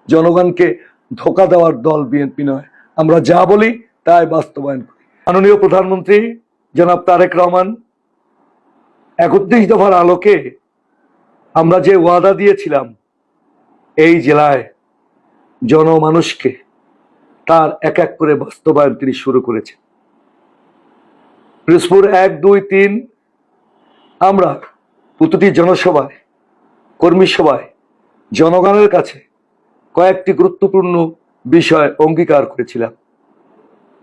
জনগণকে ধোঁকা দেওয়ার দল বিএনপি নয়। আমরা যা বলি তাই বাস্তবায়ন করি। মাননীয় প্রধানমন্ত্রী জনাব তারেক রহমান ৩১ দফার আলোকে আমরা যে ওয়াদা দিয়েছিলাম এই জেলায় জনমানুষকে, তার এক এক করে বাস্তবায়ন তিনি শুরু করেছেন। পিরোজপুর ১, ২, ৩ আমরা প্রতিটি জনসভায়, কর্মী সভায় জনগণের কাছে কয়েকটি গুরুত্বপূর্ণ বিষয় অঙ্গীকার করেছিলাম।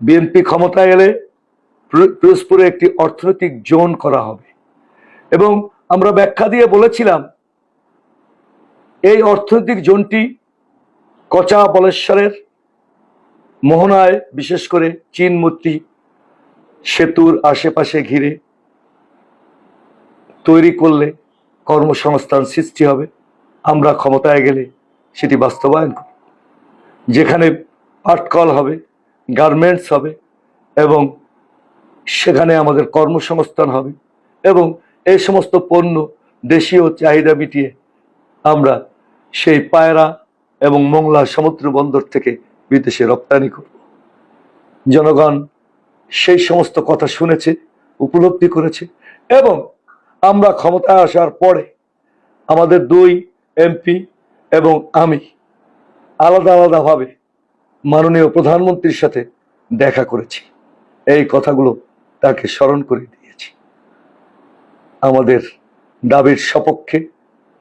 বিএনপি ক্ষমতায় এলে পিরোজপুরে একটি অর্থনৈতিক জোন করা হবে এবং আমরা ব্যাখ্যা দিয়ে বলেছিলাম এই অর্থনৈতিক জোনটি কচা বলেশ্বরের মোহনায়, বিশেষ করে চীনমূর্তি সেতুর আশেপাশে ঘিরে তৈরি করলে কর্মসংস্থান সৃষ্টি হবে। আমরা ক্ষমতায় গেলে সেটি বাস্তবায়ন করব। যেখানে পাটকল হবে, গার্মেন্টস হবে এবং সেখানে আমাদের কর্মসংস্থান হবে এবং এই সমস্ত পণ্য দেশীয় চাহিদা মিটিয়ে আমরা সেই পায়রা এবং মোংলা সমুদ্র বন্দর থেকে বিদেশে রপ্তানি করব। জনগণ সেই সমস্ত কথা শুনেছে, উপলব্ধি করেছে এবং আমরা ক্ষমতায় আসার পরে আমাদের ২ এমপি এবং আমি আলাদা আলাদাভাবে মাননীয় প্রধানমন্ত্রীর সাথে দেখা করেছি। এই কথাগুলো তাকে স্মরণ করে দিয়েছি। আমাদের দাবির সপক্ষে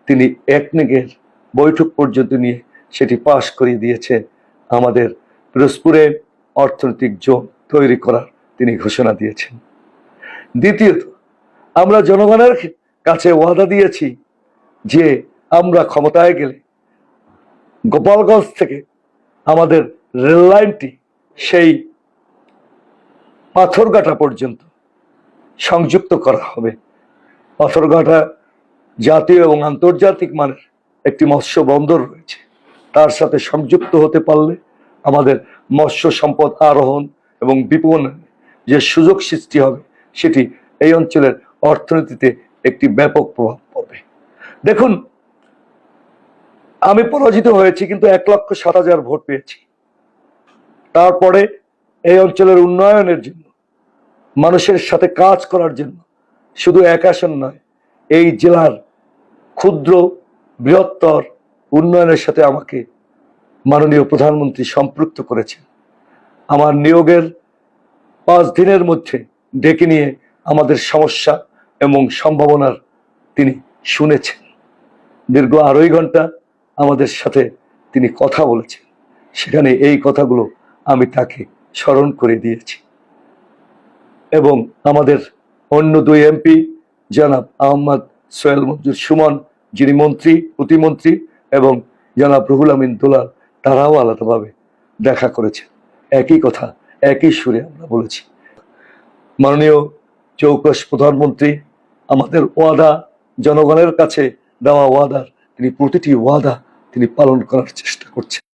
তিনি একনেকের বৈঠক পর্যন্ত নিয়ে সেটি পাশ করিয়ে দিয়েছে। আমাদের পিরোজপুরে অর্থনৈতিক জোন তৈরি করার তিনি ঘোষণা দিয়েছেন। দ্বিতীয়ত, আমরা জনগণের কাছে ওয়াদা দিয়েছি যে আমরা ক্ষমতায় গেলে গোপালগঞ্জ থেকে আমাদের রেল লাইনটি সেই পাথরঘাটা পর্যন্ত সংযুক্ত করা হবে। পাথরঘাটা জাতীয় এবং আন্তর্জাতিক মানের একটি মৎস্য বন্দর রয়েছে, তার সাথে সংযুক্ত হতে পারলে আমাদের মৎস্য সম্পদ আরোহণ এবং বিপণনে যে সুযোগ সৃষ্টি হবে সেটি এই অঞ্চলের অর্থনীতিতে একটি ব্যাপক প্রভাব পড়বে। দেখুন, আমি পরাজিত হয়েছি কিন্তু ১,৬০,০০০ ভোট পেয়েছি। তারপরে এই অঞ্চলের উন্নয়নের জন্য, মানুষের সাথে কাজ করার জন্য শুধু এক আসন নয়, এই জেলার ক্ষুদ্র বৃহত্তর উন্নয়নের সাথে আমাকে মাননীয় প্রধানমন্ত্রী সম্পৃক্ত করেছেন। আমার নিয়োগের ৫ দিনের মধ্যে ডেকে নিয়ে আমাদের সমস্যা এবং সম্ভাবনার তিনি শুনেছেন। দীর্ঘ ২.৫ ঘন্টা আমাদের সাথে তিনি কথা বলেছেন। সেখানে এই কথাগুলো আমি তাকে স্মরণ করে দিয়েছি এবং আমাদের অন্য ২ এমপি জনাব আহমদ সোহেল মঞ্জুর সুমন, যিনি মন্ত্রী, প্রতিমন্ত্রী, এবং জনাব রুহুল আমিন দুলাল, তারাও আলাদাভাবে দেখা করেছেন। একই কথা, একই সুরে আমরা বলেছি। মাননীয় চৌকস প্রধানমন্ত্রী আমাদের ওয়াদা, জনগণের কাছে দেওয়া ওয়াদার তিনি প্রতিটি ওয়াদা তিনি পালন করার চেষ্টা